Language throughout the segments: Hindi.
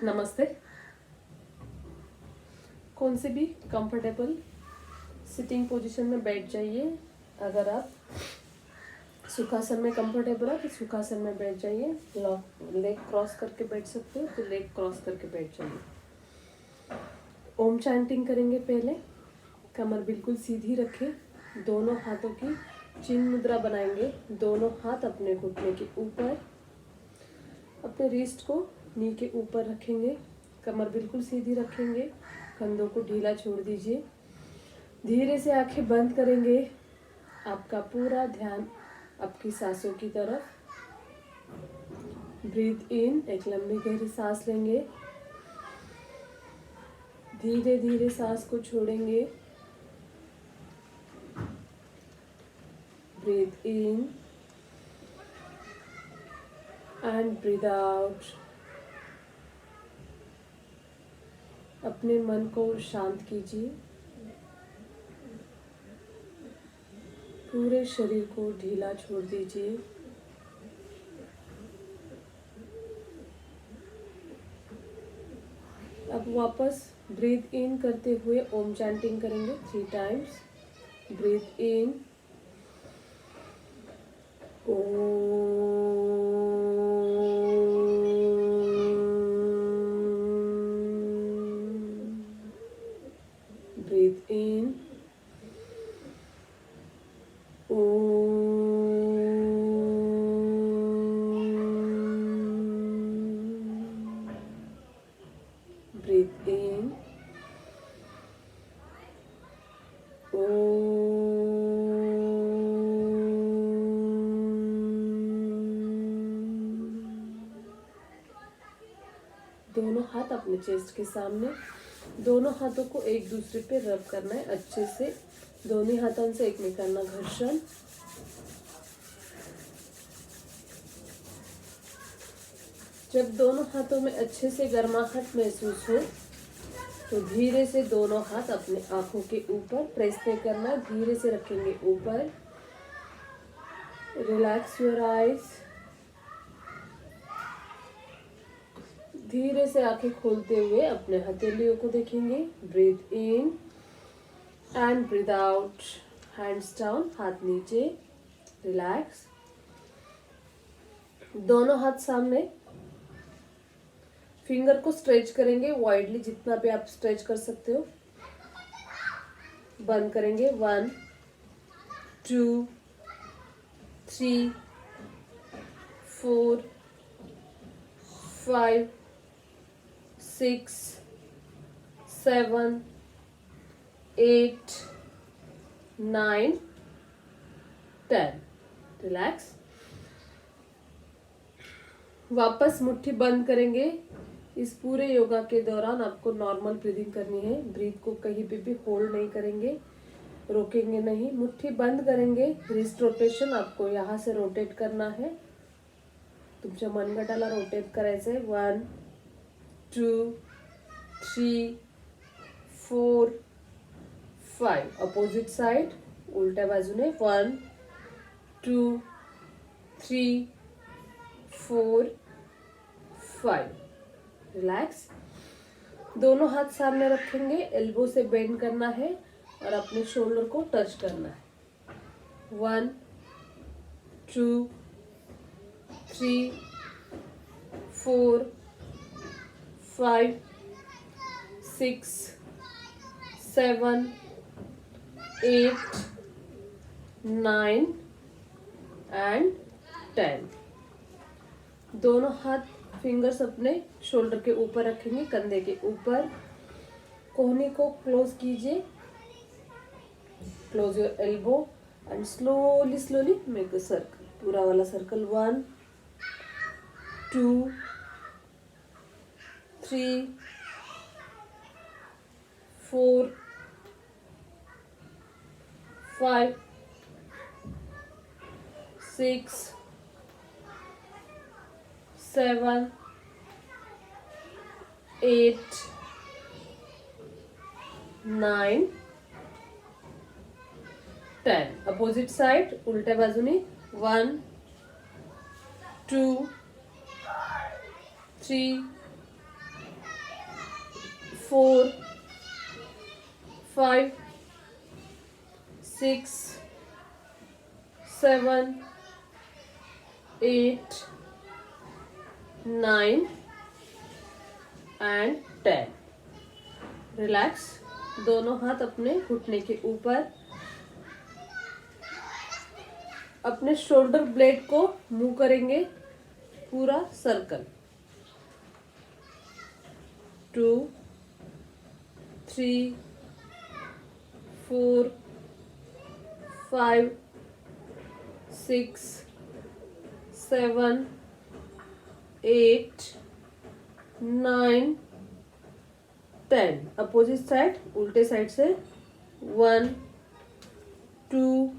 नमस्ते। कौन से भी कंफर्टेबल सिटिंग पोजीशन में बैठ जाइए। अगर आप सुखासन में कंफर्टेबल हो तो सुखासन में बैठ जाइए। लेग क्रॉस करके बैठ सकते हो तो लेग क्रॉस करके बैठ जाइए। ओम चैंटिंग करेंगे। पहले कमर बिल्कुल सीधी रखें। दोनों हाथों की चिन्ह मुद्रा बनाएंगे। दोनों हाथ अपने घुटने के ऊपर, अपने रिस्ट को नी के ऊपर रखेंगे। कमर बिल्कुल सीधी रखेंगे। कंधों को ढीला छोड़ दीजिए। धीरे से आंखें बंद करेंगे। आपका पूरा ध्यान आपकी सांसों की तरफ। ब्रीथ इन, एक लंबी गहरी सांस लेंगे। धीरे धीरे सांस को छोड़ेंगे। Breathe in and breathe out. अपने मन को शांत कीजिए। पूरे शरीर को ढीला छोड़ दीजिए। अब वापस ब्रीथ इन करते हुए ओम चैंटिंग करेंगे 3 times. Breathe in, breathe in, breathe इन, दोनों हाथ अपने चेस्ट के सामने। दोनों हाथों को एक दूसरे पे रब करना है अच्छे से। दोनों हाथों से एक में करना घर्षण। जब दोनों हाथों में अच्छे से गर्माहट महसूस हो तो धीरे से दोनों हाथ अपने आंखों के ऊपर, प्रेस नहीं करना, धीरे से रखेंगे ऊपर। Relax your eyes. धीरे से आंखें खोलते हुए अपने हथेलियों को देखेंगे। Breathe in and breathe out. Hands down, हाथ नीचे। रिलैक्स। दोनों हाथ सामने। फिंगर को स्ट्रेच करेंगे वाइडली, जितना भी आप स्ट्रेच कर सकते हो। बंद करेंगे। 1 2 3 4 5 6 7 8 9 10। रिलैक्स। वापस मुट्ठी बंद करेंगे। इस पूरे योगा के दौरान आपको नॉर्मल ब्रीदिंग करनी है। ब्रीथ को कहीं पे भी होल्ड नहीं करेंगे, रोकेंगे नहीं। मुट्ठी बंद करेंगे। रिस्ट रोटेशन आपको यहाँ से रोटेट करना है। तुमच्या मनगटाला रोटेट करायचंय। 1 2 3 4 5। अपोजिट साइड, उलट्या बाजूने। 1 2 3 4 5। रिलैक्स। दोनों हाथ सामने रखेंगे। एल्बो से बेंड करना है और अपने शोल्डर को टच करना है। 1 2 3 4 5 6 7 8 9 एंड 10। दोनों हाथ फिंगर्स अपने शोल्डर के ऊपर रखेंगे, कंधे के ऊपर। कोहनी को क्लोज कीजिए। Close your elbow and slowly slowly make a circle, पूरा वाला सर्कल। 1 2 3 4 5 6 7 8 9 10। अपोजिट साइड, उल्ट्या बाजूने। 1 2 3 4 5 6 7 8 9 and 10. रिलैक्स. दोनों हाथ अपने घुटने के ऊपर. अपने शोल्डर ब्लेड को मूव करेंगे पूरा सर्कल. 2 3 4 5 6 7 8 9 10. अपोजिट साइड, उल्टे साइड से. 1 2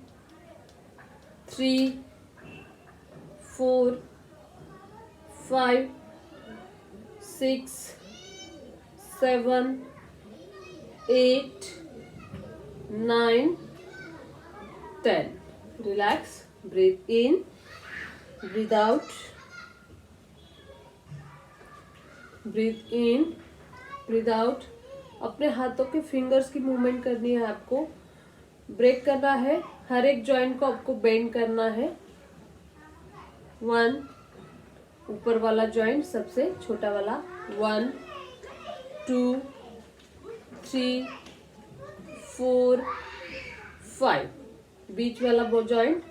3 4 5 6 7 8 9 10. Relax. Breathe in, breathe out. Breathe in, breathe out. अपने हाथों के फिंगर्स की मूवमेंट करनी है आपको. ब्रेक करना है. हर एक जॉइंट को आपको बेंड करना है. 1 ऊपर वाला जॉइंट सबसे छोटा वाला. 1 2 3 4 5. बीच वाला वो जॉइंट.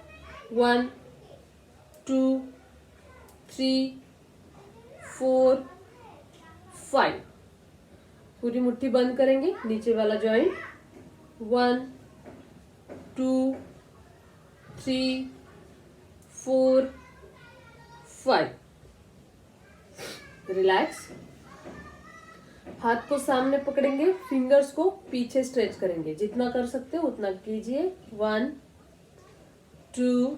1 2 3 4 5. पूरी मुट्ठी बंद करेंगे. नीचे वाला जॉइंट. 1 2 3 4 5. रिलैक्स. हाथ को सामने पकड़ेंगे. फिंगर्स को पीछे स्ट्रेच करेंगे. जितना कर सकते हो उतना कीजिए. 1 2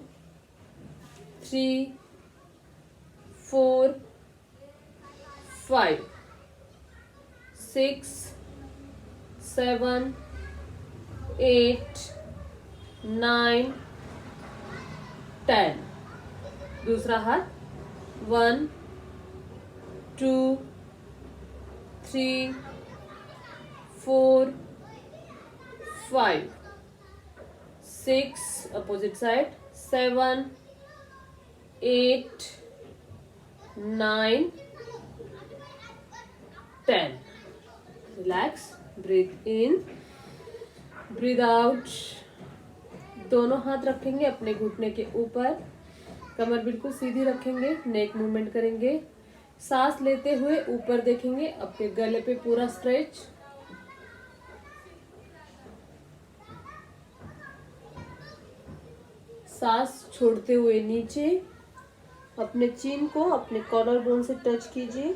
3 4 5 6 7 8 9 10. दूसरा हाथ. 1 2 3 4 5 6. Opposite side. 7 8 9 10. Relax. Breathe in, breathe out. दोनों हाथ रखेंगे अपने घुटने के ऊपर. कमर बिल्कुल सीधी रखेंगे. नेक मूवमेंट करेंगे. सांस लेते हुए ऊपर देखेंगे. अपने गले पे पूरा स्ट्रेच. सांस छोड़ते हुए नीचे. अपने चीन को अपने कॉलर बोन से टच कीजिए.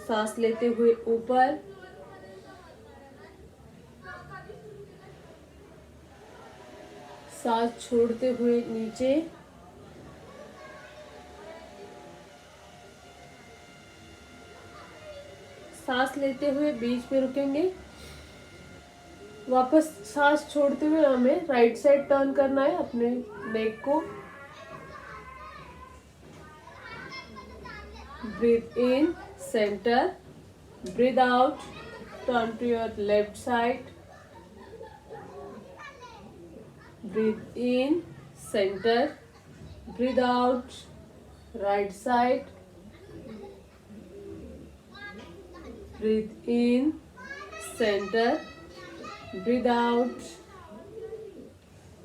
सांस लेते हुए ऊपर. सांस छोड़ते हुए नीचे. सांस लेते हुए बीच में रुकेंगे. वापस सांस छोड़ते हुए हमें राइट साइड टर्न करना है अपने नेक को. Breathe in, centre. Breathe out, turn to your left side. Breathe in, center. Breathe out, right side. Breathe in, center. Breathe out,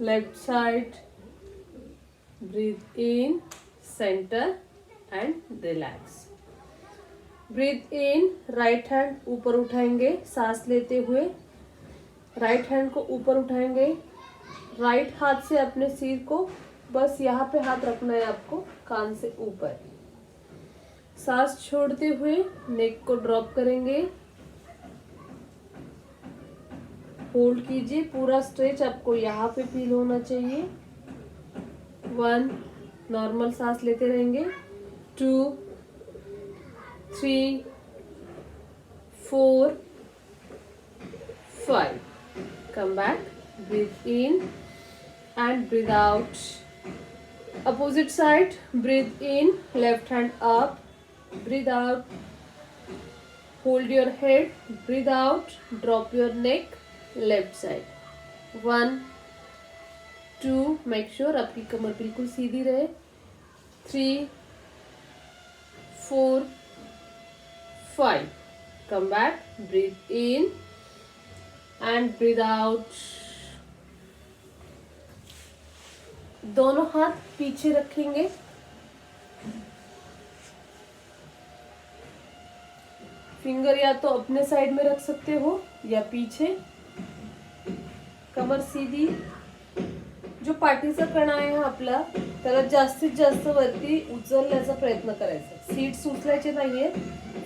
left side. Breathe in, center and relax. Breathe in, right hand ऊपर उठाएंगे. सांस लेते हुए राइट हैंड को ऊपर उठाएंगे. राइट हाथ से अपने सिर को बस यहाँ पे हाथ रखना है आपको, कान से ऊपर. सांस छोड़ते हुए नेक को ड्रॉप करेंगे. होल्ड कीजिए. पूरा स्ट्रेच आपको यहाँ पे फील होना चाहिए. 1 नॉर्मल सांस लेते रहेंगे. 2 3 4 5. Come back. Breathe in and breathe out. Opposite side, breathe in, left hand up, breathe out, hold your head, breathe out, drop your neck, left side. 1 2, make sure आपकी कमर बिल्कुल सीधी रहे. 3 4 5, come back, breathe in and breathe out. दोनों हाथ पीछे रखेंगे. फिंगर या तो अपने साइड में रख सकते हो या पीछे. कमर सीधी. जो पाठीचा कणा आहे आपला त्याला जास्तीत जास्त वरती उचलण्याचा प्रयत्न करायचा. सीट्स उचलायचे नाहीये,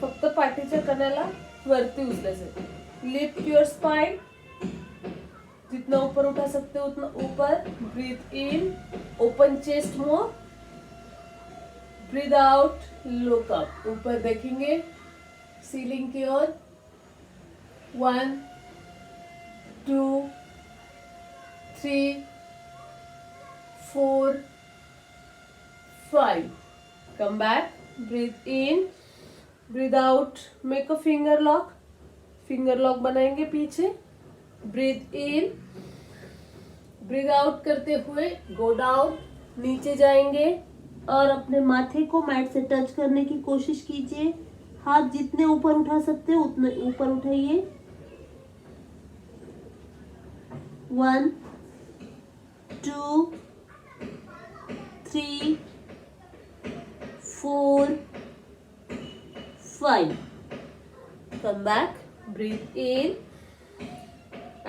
फक्त पाठीच्या कण्याला वरती उचलायचे. Lift your spine. जितना ऊपर उठा सकते हो उतना ऊपर. Breathe in, open chest more. Breathe out, look up. ऊपर देखेंगे सीलिंग की ओर. 1 2 3 4 5. Come back, breathe in, breathe out, make a finger lock. Finger lock बनाएंगे पीछे. ब्रीथ इन, ब्रीथ आउट करते हुए गो डाउन, नीचे जाएंगे और अपने माथे को मैट से टच करने की कोशिश कीजिए. हाथ जितने ऊपर उठा सकते हो उतने ऊपर उठाइए. 1 2 3 4 5. Come back, breathe in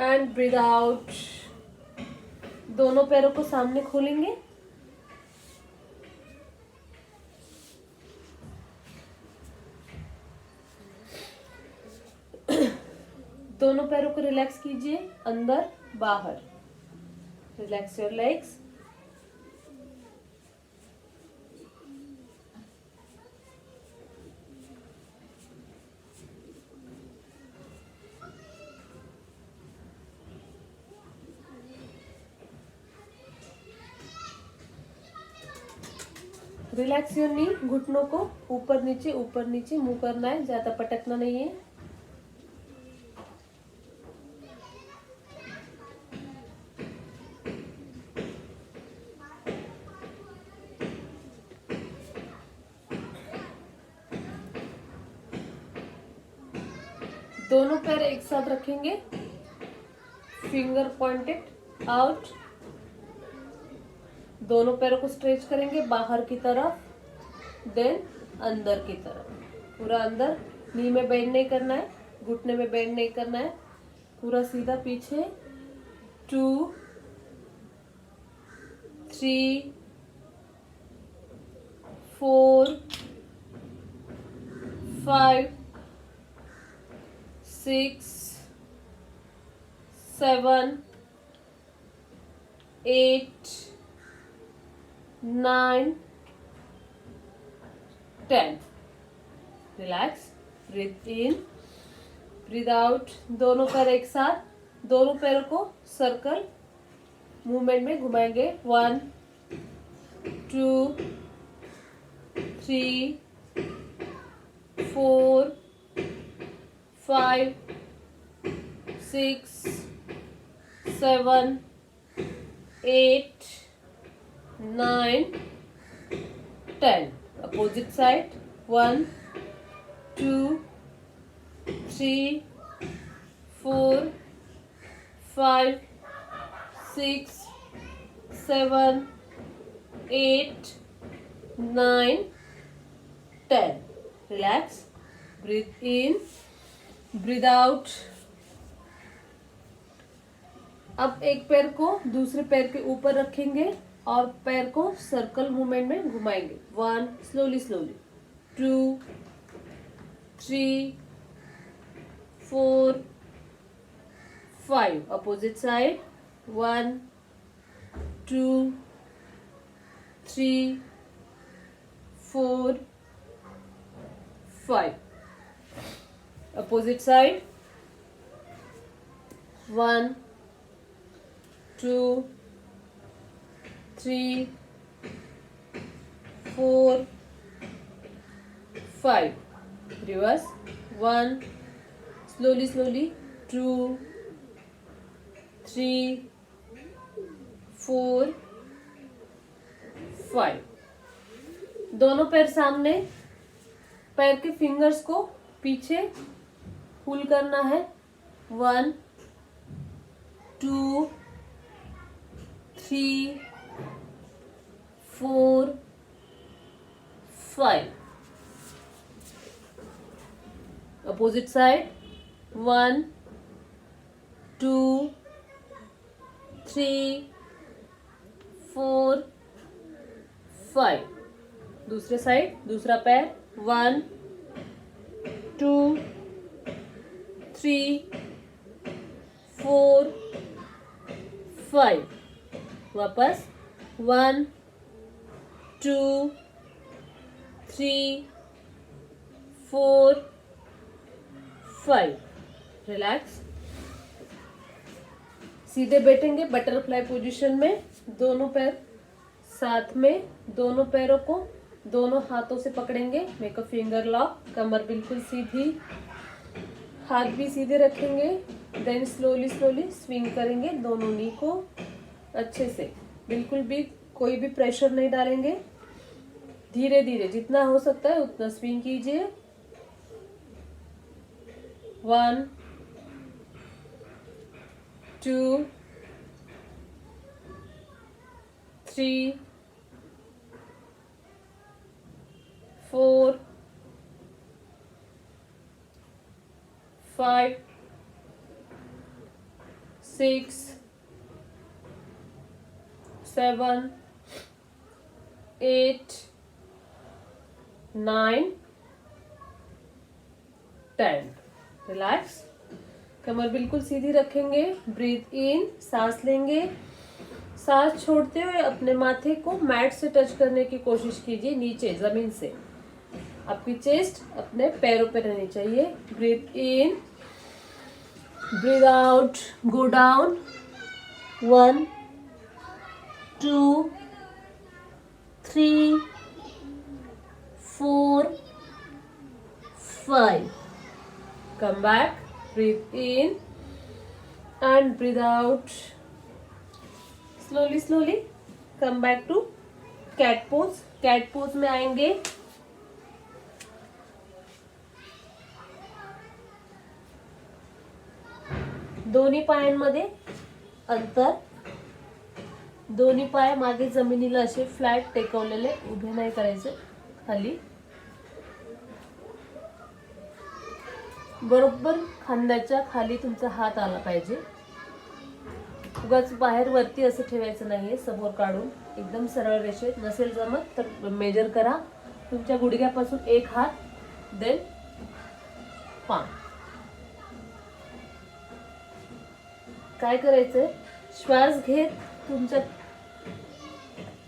and breathe out. दोनों पैरों को सामने खोलेंगे. दोनों पैरों को रिलैक्स कीजिए, अंदर बाहर. Relax your legs. Relax your knee. घुटनों को ऊपर नीचे मुंह करना है, ज्यादा पटकना नहीं है. दोनों पैर एक साथ रखेंगे. Finger pointed out. दोनों पैरों को स्ट्रेच करेंगे बाहर की तरफ, देन अंदर की तरफ. पूरा अंदर. नी में बेंड नहीं करना है, घुटने में बेंड नहीं करना है. पूरा सीधा पीछे. 2 3 4 5 6 7 8 9 10. Relax. Breathe in, breathe out. दोनों पैर एक साथ. दोनों पैरों को सर्कल मूवमेंट में घुमाएंगे. 1 2 3 4 5 6 7 8 9 10. Opposite side. 1 2 3 4 5 6 7 8 9 10. Relax. Breathe in, breathe out. अब एक पैर को दूसरे पैर के ऊपर रखेंगे और पैर को सर्कल मूवमेंट में घुमाएंगे. 1 slowly 2 3 4 5. Opposite side. 1 2 3 4 5. Opposite side. 1 2 3 4 5. Reverse. 1. Slowly, slowly. 2 3 4 5. दोनों पैर सामने, पैर के फिंगर्स को पीछे पुल करना है. 1 2 3 4 5. Opposite side. 1 2 3 4 5. दूसरे साइड, दूसरा पैर. 1 2 3 4 5. वापस. 1 2 3 4 5. रिलैक्स. सीधे बैठेंगे बटरफ्लाई पोजीशन में. दोनों पैर साथ में, दोनों पैरों को दोनों हाथों से पकड़ेंगे. Make a finger lock. कमर बिल्कुल सीधी, हाथ भी सीधे रखेंगे. देन स्लोली स्लोली स्विंग करेंगे दोनों नी को अच्छे से. बिल्कुल भी कोई भी प्रेशर नहीं डालेंगे. धीरे धीरे जितना हो सकता है उतना स्विंग कीजिए. 1 2 3 4 5 6 7 8 9 10. रिलैक्स. कमर बिल्कुल सीधी रखेंगे. ब्रीथ इन. सांस लेंगे. सांस छोड़ते हुए अपने माथे को मैट से टच करने की कोशिश कीजिए. नीचे जमीन से. आपकी चेस्ट अपने पैरों पे रहनी चाहिए. Breathe in. Breathe out. Go down. 1 2 3 4 5. Come back. Breathe in and breathe out. Slowly, slowly come back to cat pose. Cat pose में आएंगे. दोन्ही पायांमध्ये अंतर. दोन्ही पाय मागे जमिनीला असे फ्लॅट टेकवलेले, उभे नाही करायचे. खाली बरोबर खांद्याच्या खाली तुमचा हात आला पाहिजे. उगाच बाहेर वरती असं ठेवायचं नाहीये. समोर काढून एकदम सरळ रेषेत. नसेल जमत तर मेजर करा. तुमच्या गुडघ्यापासून एक हात, देन पाम. काय करायचंय, श्वास घेत तुमच्या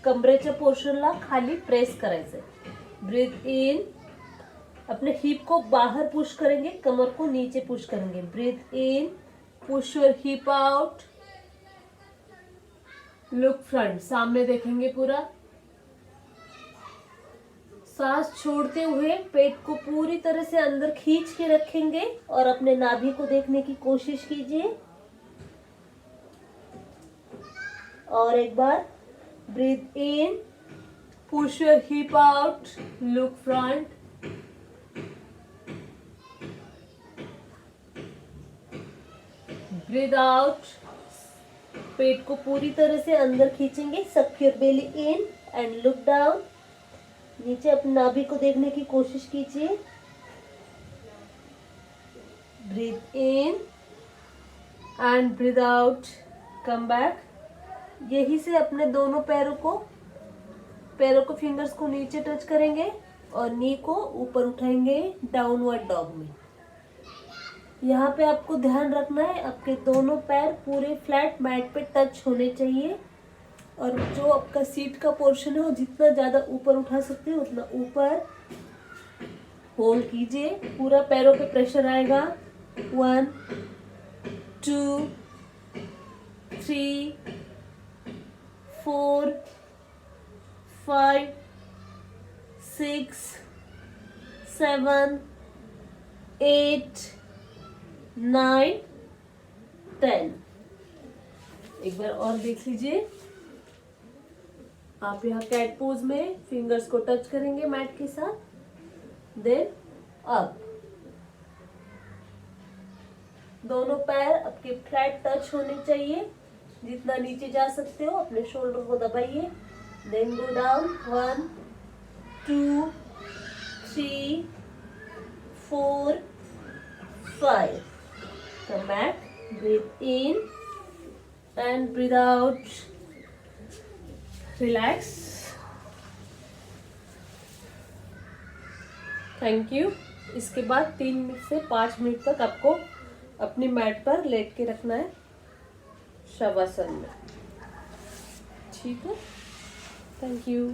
कमरेच्या पोर्शनला खाली प्रेस करायचंय. ब्रीथ इन. अपने हिप को बाहर पुश करेंगे, कमर को नीचे पुश करेंगे. Breathe in. Push your hip out. Look front. सामने देखेंगे पूरा. सांस छोड़ते हुए पेट को पूरी तरह से अंदर खींच के रखेंगे और अपने नाभि को देखने की कोशिश कीजिए. और एक बार. Breathe in. Push your hip out. Look front. Breathe out. पेट को पूरी तरह से अंदर खींचेंगे. Suck your belly in and look down. नीचे अपनी नाभि को देखने की कोशिश कीजिए. Breathe in and breathe out. Come back. यही से अपने दोनों पैरों को फिंगर्स को नीचे टच करेंगे और नी को ऊपर उठाएंगे डाउनवर्ड डॉग में. यहाँ पे आपको ध्यान रखना है आपके दोनों पैर पूरे फ्लैट मैट पे टच होने चाहिए. और जो आपका सीट का पोर्शन है वो जितना ज़्यादा ऊपर उठा सकते हैं उतना ऊपर होल्ड कीजिए. पूरा पैरों पे प्रेशर आएगा. 1 2 3 4 5 6 7 8 9 10। एक बार और देख लीजिए। आप यहाँ कैट पोज में फिंगर्स को टच करेंगे मैट के साथ, देन अप। दोनों पैर आपके फ्लैट टच होने चाहिए, जितना नीचे जा सकते हो अपने शोल्डर को दबाइए। Then go down 1 2 3 4 5। Come back, breathe in and breathe out. Relax. Thank you. इसके बाद 3 से 5 मिनट तक आपको अपनी मैट पर लेट के रखना है शवासन में। ठीक है, थैंक यू।